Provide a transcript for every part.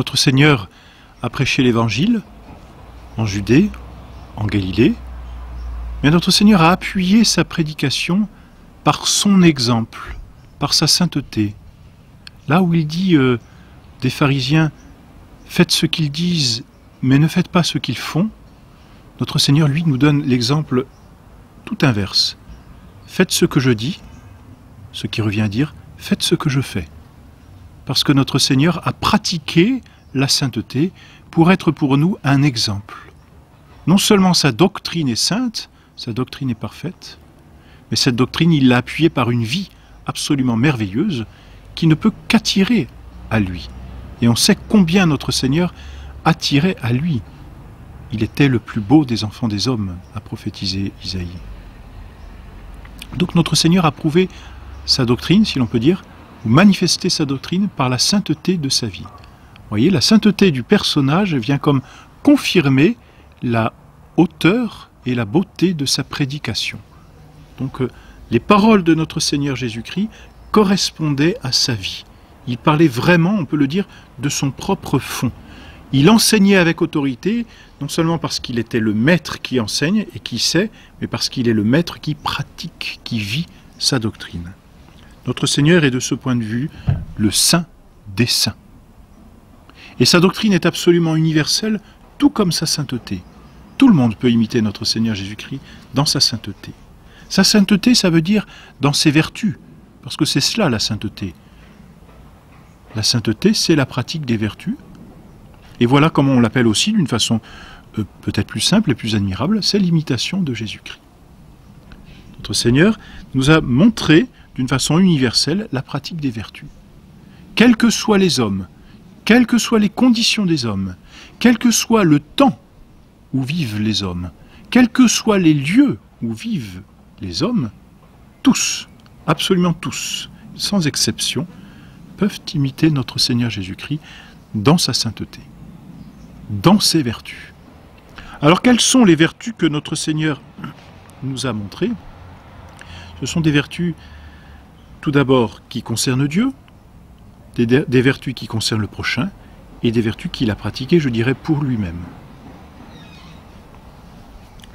Notre Seigneur a prêché l'Évangile en Judée, en Galilée, mais notre Seigneur a appuyé sa prédication par son exemple, par sa sainteté. Là où il dit des pharisiens, faites ce qu'ils disent, mais ne faites pas ce qu'ils font, notre Seigneur, lui, nous donne l'exemple tout inverse. Faites ce que je dis, ce qui revient à dire, faites ce que je fais. Parce que notre Seigneur a pratiqué la sainteté pour être pour nous un exemple. Non seulement sa doctrine est sainte, sa doctrine est parfaite, mais cette doctrine, il l'a appuyée par une vie absolument merveilleuse qui ne peut qu'attirer à lui. Et on sait combien notre Seigneur attirait à lui. Il était le plus beau des enfants des hommes, a prophétisé Isaïe. Donc notre Seigneur a prouvé sa doctrine, si l'on peut dire, ou manifesté sa doctrine par la sainteté de sa vie. Vous voyez, la sainteté du personnage vient comme confirmer la hauteur et la beauté de sa prédication. Donc les paroles de notre Seigneur Jésus-Christ correspondaient à sa vie. Il parlait vraiment, on peut le dire, de son propre fond. Il enseignait avec autorité, non seulement parce qu'il était le maître qui enseigne et qui sait, mais parce qu'il est le maître qui pratique, qui vit sa doctrine. Notre Seigneur est de ce point de vue le saint des saints. Et sa doctrine est absolument universelle, tout comme sa sainteté. Tout le monde peut imiter notre Seigneur Jésus-Christ dans sa sainteté. Sa sainteté, ça veut dire dans ses vertus, parce que c'est cela la sainteté. La sainteté, c'est la pratique des vertus. Et voilà comment on l'appelle aussi d'une façon peut-être plus simple et plus admirable, c'est l'imitation de Jésus-Christ. Notre Seigneur nous a montré d'une façon universelle la pratique des vertus. Quels que soient les hommes, quelles que soient les conditions des hommes, quel que soit le temps où vivent les hommes, quels que soient les lieux où vivent les hommes, tous, absolument tous, sans exception, peuvent imiter notre Seigneur Jésus-Christ dans sa sainteté, dans ses vertus. Alors quelles sont les vertus que notre Seigneur nous a montrées? Ce sont des vertus tout d'abord qui concernent Dieu, des vertus qui concernent le prochain et des vertus qu'il a pratiquées, je dirais, pour lui-même.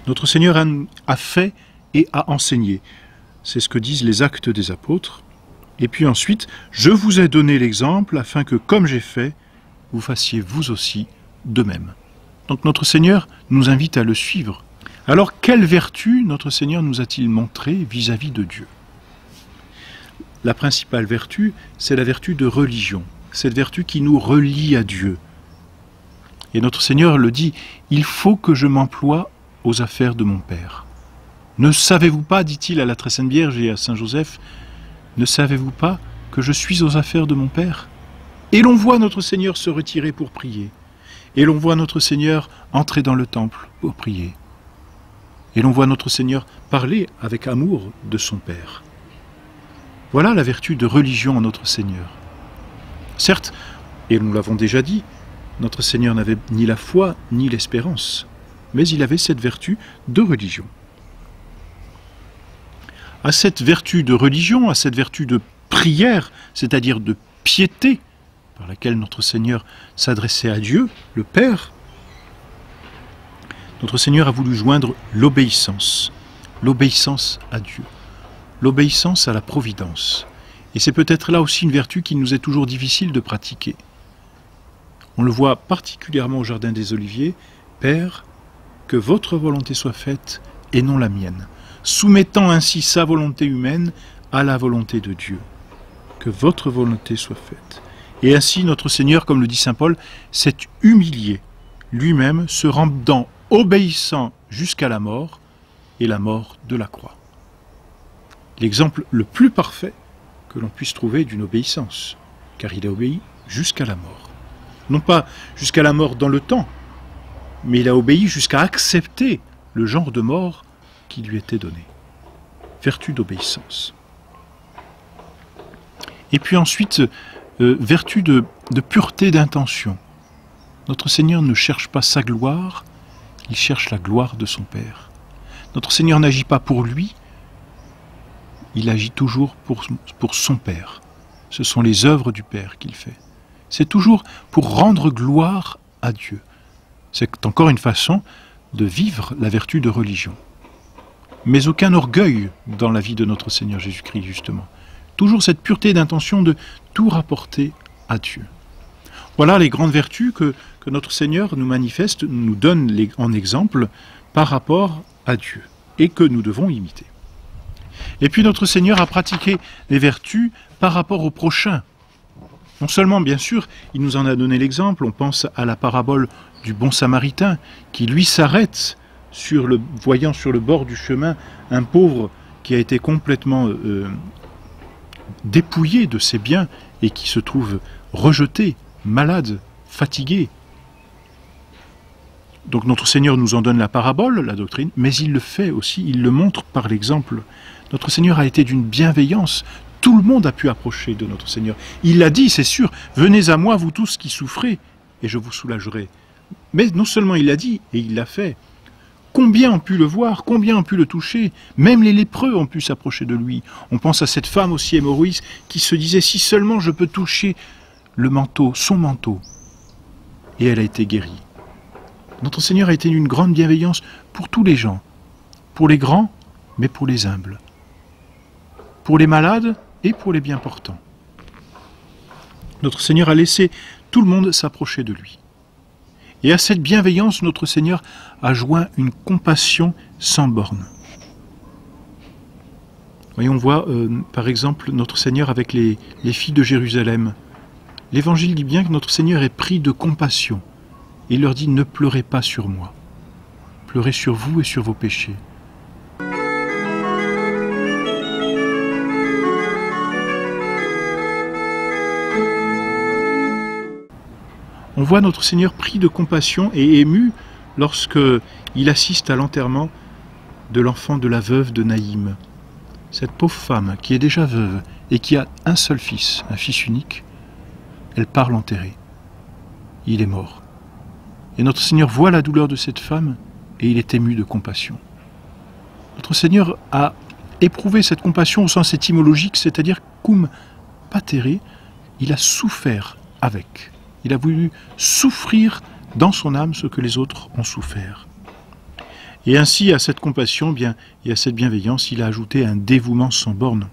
Notre Seigneur a fait et a enseigné. C'est ce que disent les Actes des Apôtres. Et puis ensuite, je vous ai donné l'exemple afin que, comme j'ai fait, vous fassiez vous aussi de même. Donc notre Seigneur nous invite à le suivre. Alors, quelle vertu notre Seigneur nous a-t-il montré vis-à-vis de Dieu? La principale vertu, c'est la vertu de religion. Cette vertu qui nous relie à Dieu. Et notre Seigneur le dit, il faut que je m'emploie aux affaires de mon Père. Ne savez-vous pas, dit-il à la Très Sainte Vierge et à Saint Joseph, ne savez-vous pas que je suis aux affaires de mon Père? Et l'on voit notre Seigneur se retirer pour prier. Et l'on voit notre Seigneur entrer dans le temple pour prier. Et l'on voit notre Seigneur parler avec amour de son Père. Voilà la vertu de religion en notre Seigneur. Certes, et nous l'avons déjà dit, notre Seigneur n'avait ni la foi ni l'espérance, mais il avait cette vertu de religion. À cette vertu de religion, à cette vertu de prière, c'est-à-dire de piété, par laquelle notre Seigneur s'adressait à Dieu, le Père, notre Seigneur a voulu joindre l'obéissance à Dieu, l'obéissance à la providence. Et c'est peut-être là aussi une vertu qui nous est toujours difficile de pratiquer. On le voit particulièrement au Jardin des Oliviers, « Père, que votre volonté soit faite et non la mienne », soumettant ainsi sa volonté humaine à la volonté de Dieu. Que votre volonté soit faite. Et ainsi notre Seigneur, comme le dit saint Paul, s'est humilié, lui-même se rendant obéissant jusqu'à la mort, et la mort de la croix. L'exemple le plus parfait que l'on puisse trouver d'une obéissance, car il a obéi jusqu'à la mort. Non pas jusqu'à la mort dans le temps, mais il a obéi jusqu'à accepter le genre de mort qui lui était donné. Vertu d'obéissance. Et puis ensuite, vertu de pureté d'intention. Notre Seigneur ne cherche pas sa gloire, il cherche la gloire de son Père. Notre Seigneur n'agit pas pour lui, il agit toujours pour son Père. Ce sont les œuvres du Père qu'il fait. C'est toujours pour rendre gloire à Dieu. C'est encore une façon de vivre la vertu de religion. Mais aucun orgueil dans la vie de notre Seigneur Jésus-Christ, justement. Toujours cette pureté d'intention de tout rapporter à Dieu. Voilà les grandes vertus que notre Seigneur nous manifeste, nous donne en exemple par rapport à Dieu et que nous devons imiter. Et puis notre Seigneur a pratiqué les vertus par rapport au prochain. Non seulement, bien sûr, il nous en a donné l'exemple, on pense à la parabole du bon samaritain qui lui s'arrête voyant sur le bord du chemin un pauvre qui a été complètement dépouillé de ses biens et qui se trouve rejeté, malade, fatigué. Donc notre Seigneur nous en donne la parabole, la doctrine, mais il le fait aussi, il le montre par l'exemple. Notre Seigneur a été d'une bienveillance. Tout le monde a pu approcher de notre Seigneur. Il l'a dit, c'est sûr, « Venez à moi, vous tous qui souffrez, et je vous soulagerai. » Mais non seulement il l'a dit, et il l'a fait. Combien ont pu le voir, combien ont pu le toucher? Même les lépreux ont pu s'approcher de lui. On pense à cette femme aussi hémorroïde qui se disait « Si seulement je peux toucher le manteau, son manteau. » Et elle a été guérie. Notre Seigneur a été d'une grande bienveillance pour tous les gens. Pour les grands, mais pour les humbles. Pour les malades et pour les bien portants. Notre Seigneur a laissé tout le monde s'approcher de lui. Et à cette bienveillance, notre Seigneur a joint une compassion sans borne. Voyons, on voit par exemple notre Seigneur avec les filles de Jérusalem. L'Évangile dit bien que notre Seigneur est pris de compassion. Il leur dit « Ne pleurez pas sur moi, pleurez sur vous et sur vos péchés. » On voit notre Seigneur pris de compassion et ému lorsque il assiste à l'enterrement de l'enfant de la veuve de Naïm. Cette pauvre femme qui est déjà veuve et qui a un seul fils, un fils unique, elle part l'enterrer. Il est mort. Et notre Seigneur voit la douleur de cette femme et il est ému de compassion. Notre Seigneur a éprouvé cette compassion au sens étymologique, c'est-à-dire cum patere, il a souffert avec. Il a voulu souffrir dans son âme ce que les autres ont souffert. Et ainsi, à cette compassion et à cette bienveillance, il a ajouté un dévouement sans borne.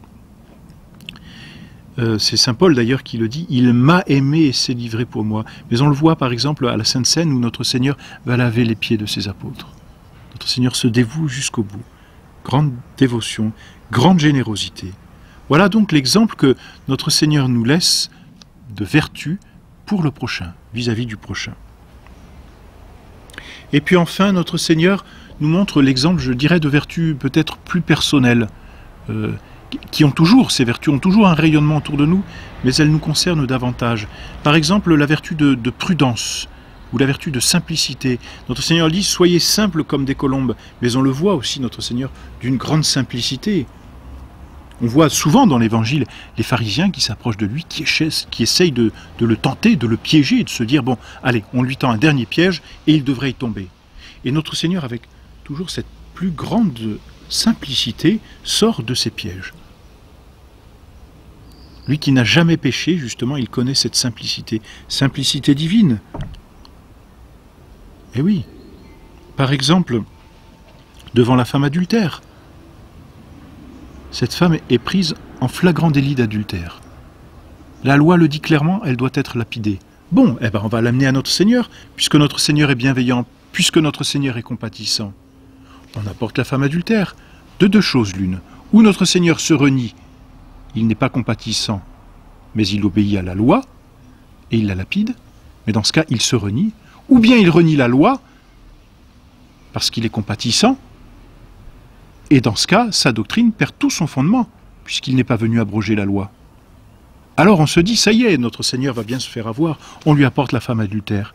C'est saint Paul d'ailleurs qui le dit, « Il m'a aimé et s'est livré pour moi ». Mais on le voit par exemple à la Sainte Seine où notre Seigneur va laver les pieds de ses apôtres. Notre Seigneur se dévoue jusqu'au bout. Grande dévotion, grande générosité. Voilà donc l'exemple que notre Seigneur nous laisse de vertu pour le prochain, vis-à-vis du prochain. Et puis enfin, notre Seigneur nous montre l'exemple, je dirais, de vertus peut-être plus personnelles, qui ont toujours, ces vertus ont toujours un rayonnement autour de nous, mais elles nous concernent davantage. Par exemple, la vertu de prudence, ou la vertu de simplicité. Notre Seigneur dit, soyez simples comme des colombes, mais on le voit aussi, notre Seigneur, d'une grande simplicité. On voit souvent dans l'Évangile les pharisiens qui s'approchent de lui, qui essayent de le tenter, de le piéger, et de se dire, bon, allez, on lui tend un dernier piège, et il devrait y tomber. Et notre Seigneur, avec toujours cette plus grande simplicité, sort de ces pièges. Lui qui n'a jamais péché, justement, il connaît cette simplicité divine. Eh oui, par exemple, devant la femme adultère, cette femme est prise en flagrant délit d'adultère. La loi le dit clairement, elle doit être lapidée. Bon, eh ben on va l'amener à notre Seigneur, puisque notre Seigneur est bienveillant, puisque notre Seigneur est compatissant. On apporte la femme adultère. De deux choses l'une. Ou notre Seigneur se renie, il n'est pas compatissant, mais il obéit à la loi, et il la lapide, mais dans ce cas, il se renie. Ou bien il renie la loi, parce qu'il est compatissant, et dans ce cas, sa doctrine perd tout son fondement, puisqu'il n'est pas venu abroger la loi. Alors on se dit, ça y est, notre Seigneur va bien se faire avoir, on lui apporte la femme adultère.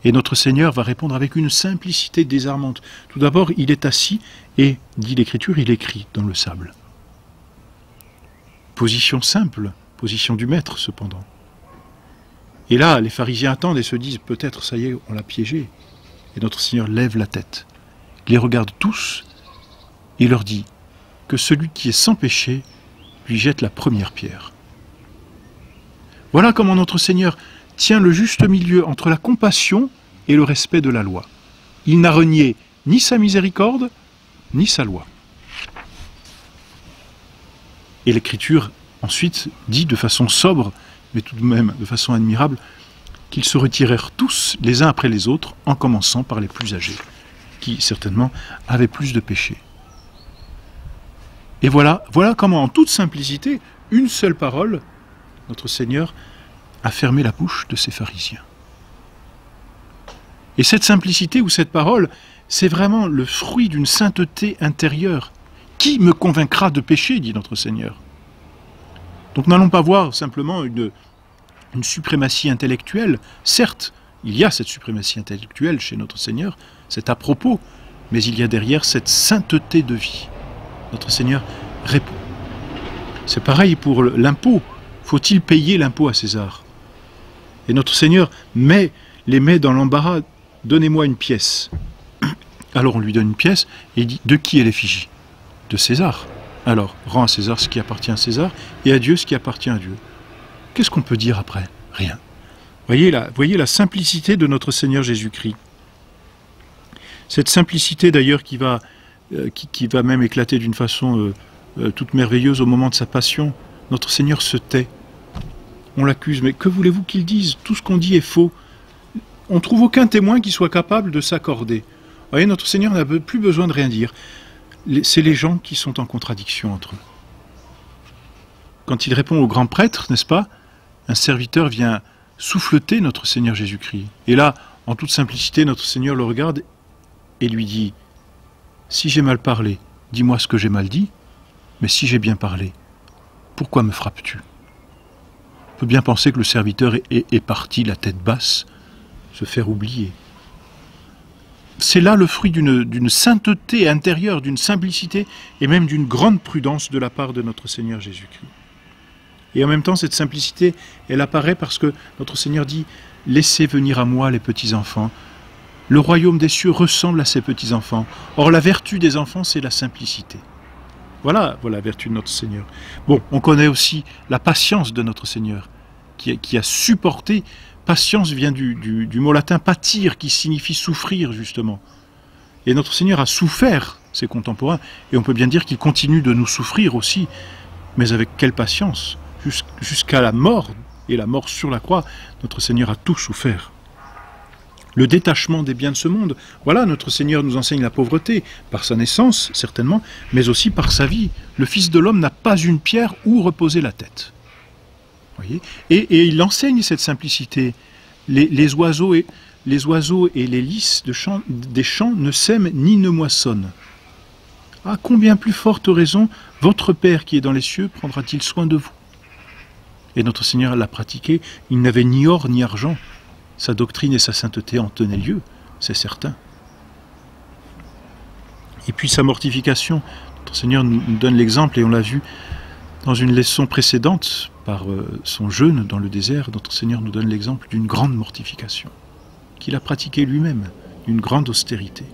Et notre Seigneur va répondre avec une simplicité désarmante. Tout d'abord, il est assis et, dit l'Écriture, il écrit dans le sable. Position simple, position du maître cependant. Et là, les pharisiens attendent et se disent, peut-être, ça y est, on l'a piégé. Et notre Seigneur lève la tête. Il les regarde tous et leur dit que celui qui est sans péché lui jette la première pierre. Voilà comment notre Seigneur tient le juste milieu entre la compassion et le respect de la loi. Il n'a renié ni sa miséricorde, ni sa loi. Et l'Écriture, ensuite, dit de façon sobre, mais tout de même de façon admirable, qu'ils se retirèrent tous les uns après les autres, en commençant par les plus âgés, qui certainement avaient plus de péchés. Et voilà comment, en toute simplicité, une seule parole, notre Seigneur a fermé la bouche de ces pharisiens. Et cette simplicité ou cette parole, c'est vraiment le fruit d'une sainteté intérieure. Qui me convaincra de péché, dit notre Seigneur. Donc n'allons pas voir simplement une suprématie intellectuelle. Certes, il y a cette suprématie intellectuelle chez notre Seigneur, c'est à propos, mais il y a derrière cette sainteté de vie. Notre Seigneur répond. C'est pareil pour l'impôt. Faut-il payer l'impôt à César? Et notre Seigneur les met dans l'embarras. Donnez-moi une pièce. Alors on lui donne une pièce et il dit, de qui est l'effigie? De César. Alors, rends à César ce qui appartient à César et à Dieu ce qui appartient à Dieu. Qu'est-ce qu'on peut dire après? Rien. Voyez la simplicité de notre Seigneur Jésus-Christ. Cette simplicité d'ailleurs qui va même éclater d'une façon toute merveilleuse au moment de sa passion. Notre Seigneur se tait. On l'accuse, mais que voulez-vous qu'il dise? Tout ce qu'on dit est faux. On ne trouve aucun témoin qui soit capable de s'accorder. Vous voyez, notre Seigneur n'a plus besoin de rien dire. C'est les gens qui sont en contradiction entre eux. Quand il répond au grand prêtre, n'est-ce pas, un serviteur vient souffleter notre Seigneur Jésus-Christ. Et là, en toute simplicité, notre Seigneur le regarde et lui dit, « Si j'ai mal parlé, dis-moi ce que j'ai mal dit, mais si j'ai bien parlé, pourquoi me frappes-tu » On peut bien penser que le serviteur est parti la tête basse, se faire oublier. C'est là le fruit d'une sainteté intérieure, d'une simplicité et même d'une grande prudence de la part de notre Seigneur Jésus-Christ. Et en même temps, cette simplicité, elle apparaît parce que notre Seigneur dit « Laissez venir à moi les petits-enfants. Le royaume des cieux ressemble à ces petits-enfants. Or, la vertu des enfants, c'est la simplicité. » Voilà la vertu de notre Seigneur. Bon, on connaît aussi la patience de notre Seigneur, qui a supporté. Patience vient du mot latin patir, qui signifie souffrir, justement. Et notre Seigneur a souffert ses contemporains, et on peut bien dire qu'il continue de nous souffrir aussi, mais avec quelle patience, jusqu'à la mort, et la mort sur la croix, notre Seigneur a tout souffert. Le détachement des biens de ce monde, voilà, notre Seigneur nous enseigne la pauvreté, par sa naissance, certainement, mais aussi par sa vie. Le Fils de l'homme n'a pas une pierre où reposer la tête. Voyez, et il enseigne cette simplicité. Les oiseaux et les lys des champs ne sèment ni ne moissonnent. À combien plus forte raison, votre Père qui est dans les cieux prendra-t-il soin de vous? Et notre Seigneur l'a pratiqué, il n'avait ni or ni argent. Sa doctrine et sa sainteté en tenaient lieu, c'est certain. Et puis sa mortification, notre Seigneur nous donne l'exemple, et on l'a vu dans une leçon précédente, par son jeûne dans le désert, notre Seigneur nous donne l'exemple d'une grande mortification, qu'il a pratiquée lui-même, d'une grande austérité.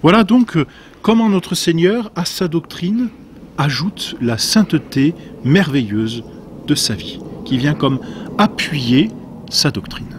Voilà donc comment notre Seigneur, à sa doctrine, ajoute la sainteté merveilleuse de sa vie, qui vient comme appuyer sa doctrine.